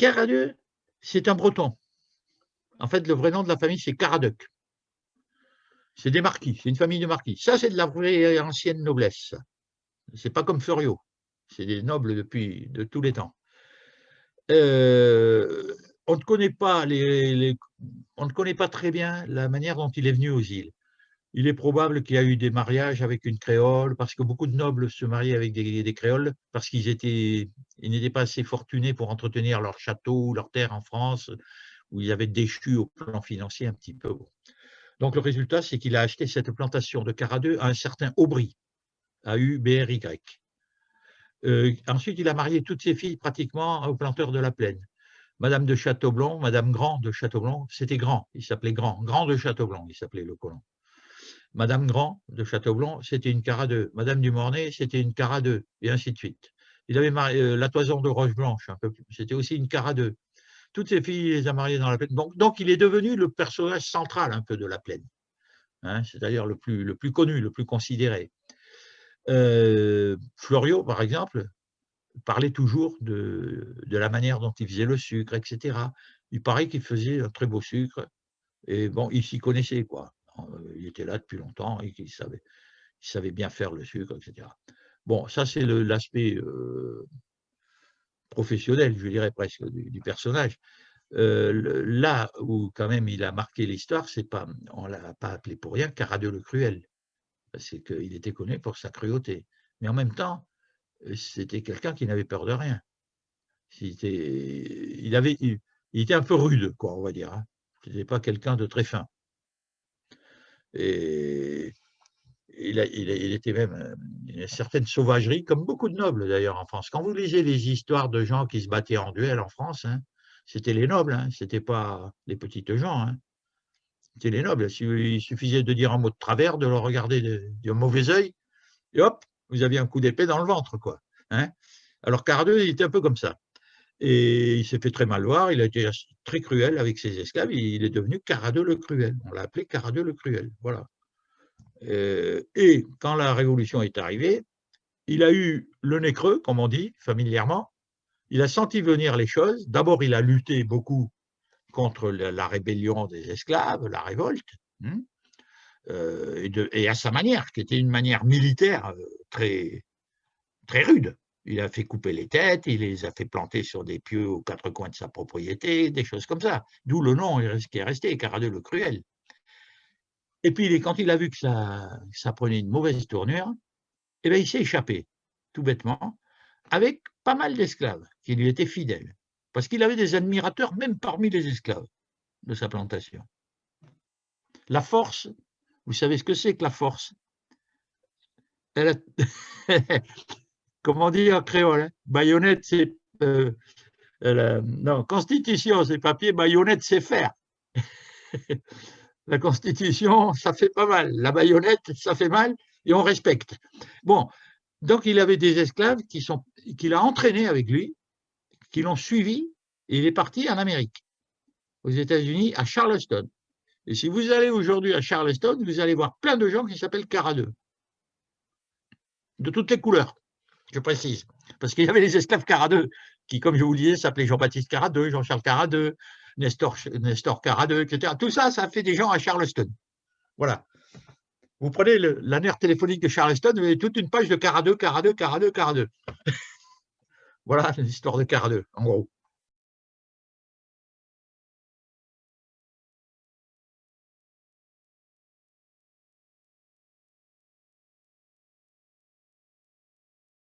Caradeux, c'est un breton. En fait, le vrai nom de la famille, c'est Caradoc. C'est des marquis, c'est une famille de marquis. Ça, c'est de la vraie ancienne noblesse. C'est pas comme Furiot. C'est des nobles depuis de tous les temps. On ne connaît pas on ne connaît pas très bien la manière dont il est venu aux îles. Il est probable qu'il y a eu des mariages avec une créole, parce que beaucoup de nobles se mariaient avec des créoles, parce ils n'étaient pas assez fortunés pour entretenir leur château ou leur terre en France, où ils avaient déchu au plan financier un petit peu. Donc le résultat, c'est qu'il a acheté cette plantation de Caradeux à un certain Aubry, A-U-B-R-Y. Ensuite, il a marié toutes ses filles pratiquement aux planteurs de la plaine. Madame de Chateaublon, Madame Grand de Chateaublon, c'était Grand, il s'appelait Grand, Grand de Chateaublon, il s'appelait le colon. Madame Grand de Chateaublon, c'était une Caradeux. Madame du Mornay, c'était une Caradeux, et ainsi de suite. Il avait marié la Toison de Roche-Blanche, c'était aussi une Caradeux. Toutes ses filles, il les a mariées dans la plaine. Donc, il est devenu le personnage central un peu de la plaine. Hein, c'est d'ailleurs le plus connu, le plus considéré. Fleuriot, par exemple, parlait toujours de la manière dont il faisait le sucre, etc. Il paraît qu'il faisait un très beau sucre, et bon, il s'y connaissait, quoi. Il était là depuis longtemps et il savait bien faire le sucre, etc. Bon, ça, c'est l'aspect professionnel, je dirais presque, du personnage. Là où, quand même, il a marqué l'histoire, on ne l'a pas appelé pour rien Caradeux le Cruel, parce qu'il était connu pour sa cruauté. Mais en même temps, c'était quelqu'un qui n'avait peur de rien. Il était un peu rude, quoi, on va dire. Hein. Ce n'était pas quelqu'un de très fin. Et il était même une certaine sauvagerie, comme beaucoup de nobles d'ailleurs en France. Quand vous lisez les histoires de gens qui se battaient en duel en France, hein, c'était les nobles, hein, ce n'était pas les petites gens. Hein. C'était les nobles. Il suffisait de dire un mot de travers, de le regarder d'un mauvais œil, et hop, vous aviez un coup d'épée dans le ventre, quoi. Hein. Alors Cardeux, il était un peu comme ça. Et il s'est fait très mal voir, il a été très cruel avec ses esclaves, il est devenu Caradeux le Cruel. On l'a appelé Caradeux le Cruel. Voilà. Et quand la Révolution est arrivée, il a eu le nez creux, comme on dit familièrement. Il a senti venir les choses. D'abord, il a lutté beaucoup contre la rébellion des esclaves, la révolte, hein, et à sa manière, qui était une manière militaire très, très rude. Il a fait couper les têtes, il les a fait planter sur des pieux aux quatre coins de sa propriété, des choses comme ça. D'où le nom qui est resté, Caradeux le Cruel. Et puis, quand il a vu que ça prenait une mauvaise tournure, eh bien, il s'est échappé, tout bêtement, avec pas mal d'esclaves qui lui étaient fidèles. Parce qu'il avait des admirateurs même parmi les esclaves de sa plantation. La force, vous savez ce que c'est que la force? Comment dire en créole, hein? Baïonnette, c'est non, constitution, c'est papier, baïonnette, c'est fer. La constitution, ça fait pas mal. La baïonnette, ça fait mal et on respecte. Bon, donc il avait des esclaves qu'il a entraînés avec lui, qui l'ont suivi, et il est parti en Amérique, aux États-Unis, à Charleston. Et si vous allez aujourd'hui à Charleston, vous allez voir plein de gens qui s'appellent Caradeux, de toutes les couleurs, je précise. Parce qu'il y avait les esclaves Caradeux, qui, comme je vous le disais, s'appelaient Jean-Baptiste Caradeux, Jean-Charles Caradeux, Nestor Caradeux, etc. Tout ça, ça fait des gens à Charleston. Voilà. Vous prenez la nerf téléphonique de Charleston, vous avez toute une page de Caradeux, Caradeux, Caradeux, Caradeux. Voilà l'histoire de Caradeux, en gros.